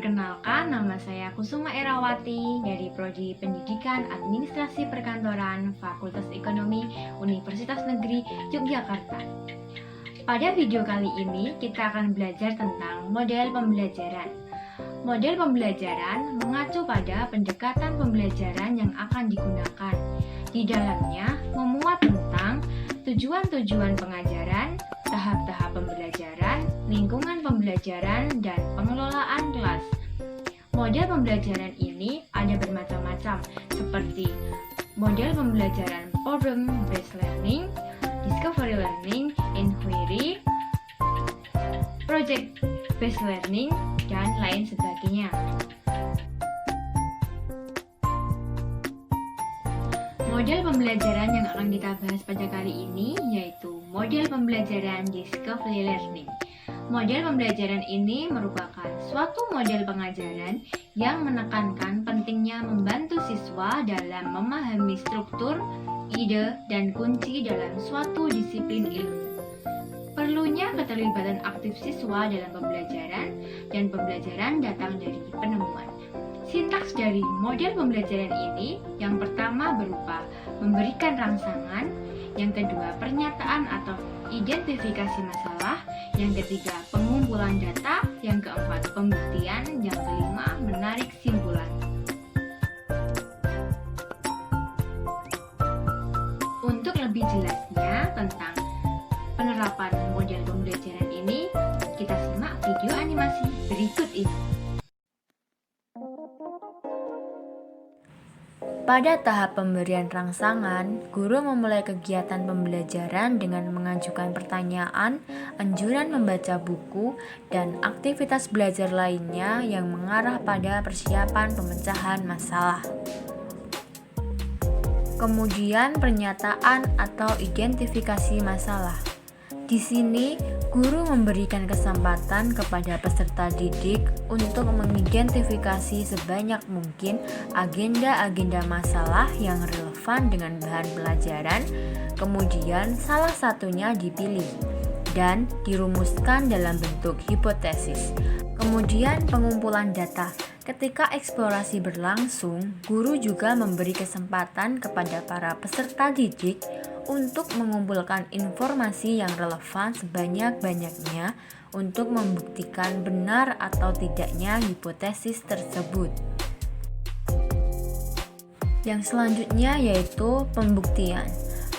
Perkenalkan, nama saya Kusuma Erawati dari Prodi Pendidikan Administrasi Perkantoran Fakultas Ekonomi Universitas Negeri Yogyakarta. Pada video kali ini, kita akan belajar tentang model pembelajaran. Model pembelajaran mengacu pada pendekatan pembelajaran yang akan digunakan. Di dalamnya memuat tentang tujuan-tujuan pengajaran, tahap-tahap pembelajaran, lingkungan pembelajaran, dan pengelolaan kelas. Model pembelajaran ini ada bermacam-macam, seperti model pembelajaran problem-based learning, discovery learning, inquiry, project-based learning, dan lain sebagainya. Model pembelajaran yang akan kita bahas pada kali ini yaitu model pembelajaran discovery learning. Model pembelajaran ini merupakan suatu model pengajaran yang menekankan pentingnya membantu siswa dalam memahami struktur, ide, dan kunci dalam suatu disiplin ilmu. Perlunya keterlibatan aktif siswa dalam pembelajaran, dan pembelajaran datang dari penemuan. Sintaks dari model pembelajaran ini yang pertama berupa memberikan rangsangan, yang kedua pernyataan atau identifikasi masalah, yang ketiga pengumpulan data, yang keempat pembuktian, yang kelima menarik simpulan. Untuk lebih jelasnya tentang penerapan model pembelajaran ini, kita simak video animasi berikut ini. Pada tahap pemberian rangsangan, guru memulai kegiatan pembelajaran dengan mengajukan pertanyaan, anjuran membaca buku, dan aktivitas belajar lainnya yang mengarah pada persiapan pemecahan masalah. Kemudian pernyataan atau identifikasi masalah. Di sini, guru memberikan kesempatan kepada peserta didik untuk mengidentifikasi sebanyak mungkin agenda-agenda masalah yang relevan dengan bahan pelajaran, kemudian salah satunya dipilih dan dirumuskan dalam bentuk hipotesis. Kemudian pengumpulan data. Ketika eksplorasi berlangsung, guru juga memberi kesempatan kepada para peserta didik untuk mengumpulkan informasi yang relevan sebanyak-banyaknya untuk membuktikan benar atau tidaknya hipotesis tersebut. Yang selanjutnya yaitu pembuktian.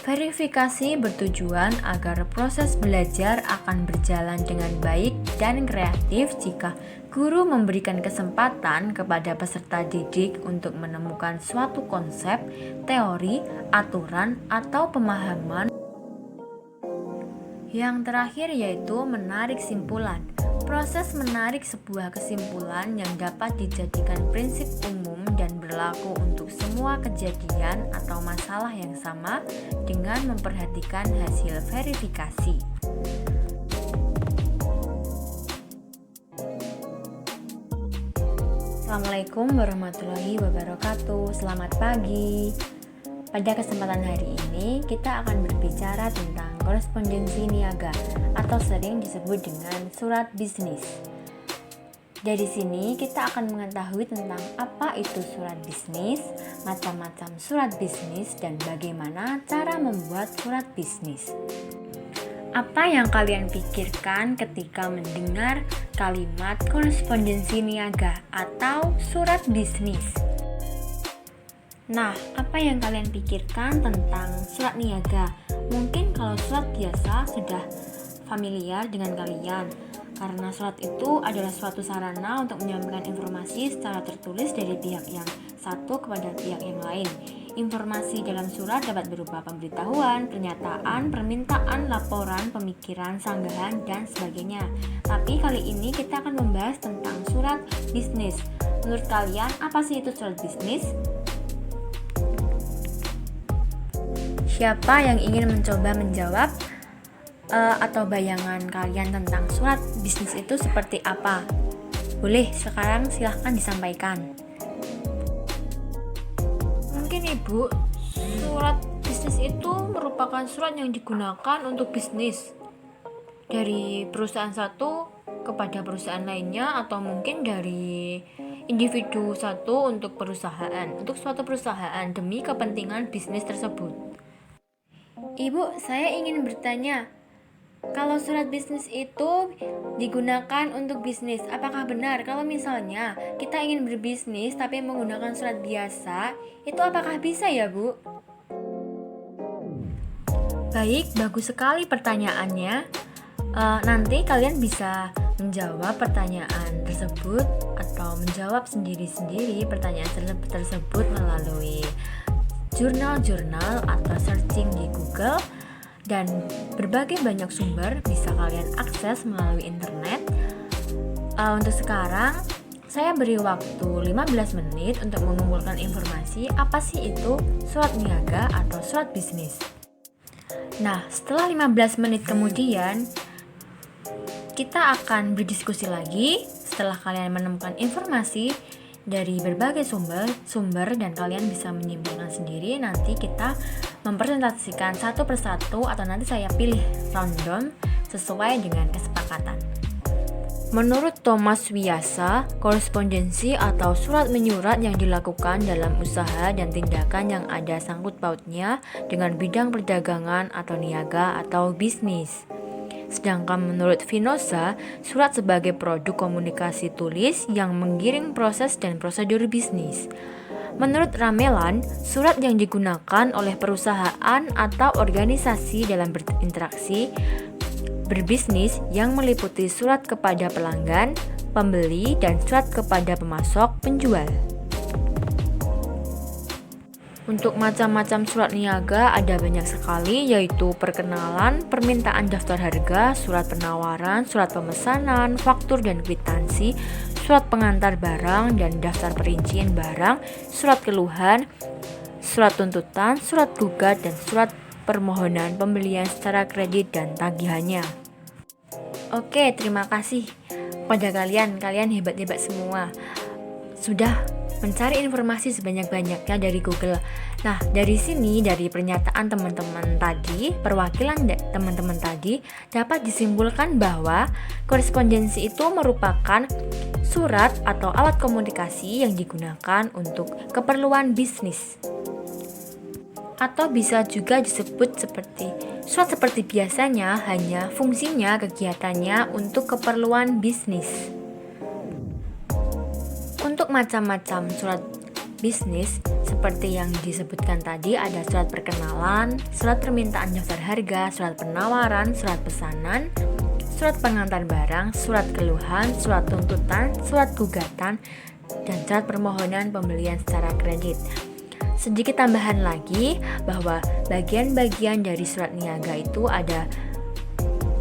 Verifikasi bertujuan agar proses belajar akan berjalan dengan baik dan kreatif jika guru memberikan kesempatan kepada peserta didik untuk menemukan suatu konsep, teori, aturan, atau pemahaman. Yang terakhir yaitu menarik simpulan. Proses menarik sebuah kesimpulan yang dapat dijadikan prinsip umum dan berlaku untuk semua kejadian atau masalah yang sama dengan memperhatikan hasil verifikasi. Assalamualaikum warahmatullahi wabarakatuh. Selamat pagi. Pada kesempatan hari ini kita akan berbicara tentang korespondensi niaga atau sering disebut dengan surat bisnis. Dari sini kita akan mengetahui tentang apa itu surat bisnis, macam-macam surat bisnis, dan bagaimana cara membuat surat bisnis. Apa yang kalian pikirkan ketika mendengar kalimat korespondensi niaga atau surat bisnis? Nah, apa yang kalian pikirkan tentang surat niaga? Mungkin kalau surat biasa sudah familiar dengan kalian, karena surat itu adalah suatu sarana untuk menyampaikan informasi secara tertulis dari pihak yang satu kepada pihak yang lain. Informasi dalam surat dapat berupa pemberitahuan, pernyataan, permintaan, laporan, pemikiran, sanggahan, dan sebagainya. Tapi kali ini kita akan membahas tentang surat bisnis. Menurut kalian, apa sih itu surat bisnis? Siapa yang ingin mencoba menjawab atau bayangan kalian tentang surat bisnis itu seperti apa? Boleh, sekarang silahkan disampaikan. Mungkin Ibu, surat bisnis itu merupakan surat yang digunakan untuk bisnis dari perusahaan satu kepada perusahaan lainnya atau mungkin dari individu satu untuk suatu perusahaan demi kepentingan bisnis tersebut. Ibu, saya ingin bertanya, kalau surat bisnis itu digunakan untuk bisnis, apakah benar kalau misalnya kita ingin berbisnis tapi menggunakan surat biasa, itu apakah bisa ya, Bu? Baik, bagus sekali pertanyaannya. Nanti kalian bisa menjawab pertanyaan tersebut atau menjawab sendiri-sendiri pertanyaan tersebut melalui jurnal-jurnal atau searching di Google, dan berbagai banyak sumber bisa kalian akses melalui internet. Untuk sekarang saya beri waktu 15 menit untuk mengumpulkan informasi apa sih itu surat niaga atau surat bisnis. Nah, setelah 15 menit kemudian kita akan berdiskusi lagi setelah kalian menemukan informasi dari berbagai sumber dan kalian bisa menyimpulkan sendiri. Nanti kita mempresentasikan satu persatu atau nanti saya pilih random sesuai dengan kesepakatan. Menurut Thomas Wiasa, korespondensi atau surat menyurat yang dilakukan dalam usaha dan tindakan yang ada sangkut pautnya dengan bidang perdagangan atau niaga atau bisnis. Sedangkan menurut Finoza, surat sebagai produk komunikasi tulis yang menggiring proses dan prosedur bisnis. Menurut Ramelan, surat yang digunakan oleh perusahaan atau organisasi dalam berinteraksi berbisnis yang meliputi surat kepada pelanggan, pembeli, dan surat kepada pemasok, penjual. Untuk macam-macam surat niaga ada banyak sekali, yaitu perkenalan, permintaan daftar harga, surat penawaran, surat pemesanan, faktur dan kwitansi, surat pengantar barang dan daftar perincian barang, surat keluhan, surat tuntutan, surat gugat, dan surat permohonan pembelian secara kredit dan tagihannya. Oke, terima kasih pada kalian hebat-hebat semua. Sudah mencari informasi sebanyak-banyaknya dari Google. Nah, dari sini, dari pernyataan teman-teman tadi, perwakilan teman-teman tadi, dapat disimpulkan bahwa korespondensi itu merupakan surat atau alat komunikasi yang digunakan untuk keperluan bisnis. Atau bisa juga disebut seperti surat seperti biasanya, hanya fungsinya kegiatannya untuk keperluan bisnis. Untuk macam-macam surat bisnis seperti yang disebutkan tadi, ada surat perkenalan, surat permintaan daftar harga, surat penawaran, surat pesanan, surat pengantar barang, surat keluhan, surat tuntutan, surat gugatan, dan surat permohonan pembelian secara kredit. Sedikit tambahan lagi bahwa bagian-bagian dari surat niaga itu ada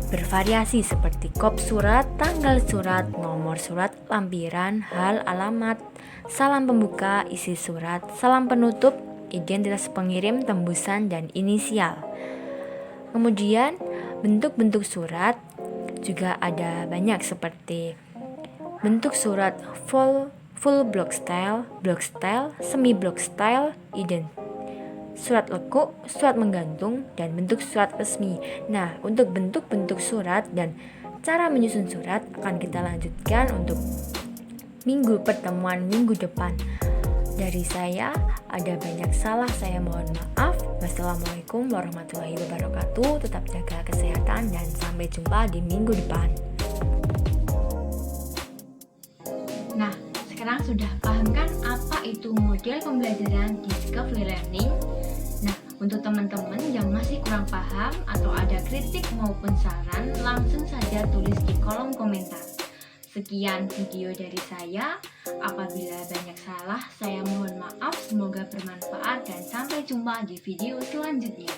bervariasi seperti kop surat, tanggal surat, nomor surat, lampiran, hal, alamat, salam pembuka, isi surat, salam penutup, identitas pengirim, tembusan, dan inisial. Kemudian bentuk-bentuk surat juga ada banyak seperti bentuk surat full block style, semi block style, surat lekuk, surat menggantung, dan bentuk surat resmi. Nah, untuk bentuk-bentuk surat dan cara menyusun surat akan kita lanjutkan untuk pertemuan minggu depan. Dari saya ada banyak salah, saya mohon maaf. Wassalamualaikum warahmatullahi wabarakatuh. Tetap jaga kesehatan dan sampai jumpa di minggu depan. Nah, sekarang sudah paham kan apa itu model pembelajaran Discovery Learning? Nah, untuk teman-teman yang masih kurang paham atau ada kritik maupun saran, langsung saja tulis di kolom komentar. Sekian video dari saya. Apabila banyak salah, saya mohon maaf. Semoga bermanfaat dan sampai jumpa di video selanjutnya.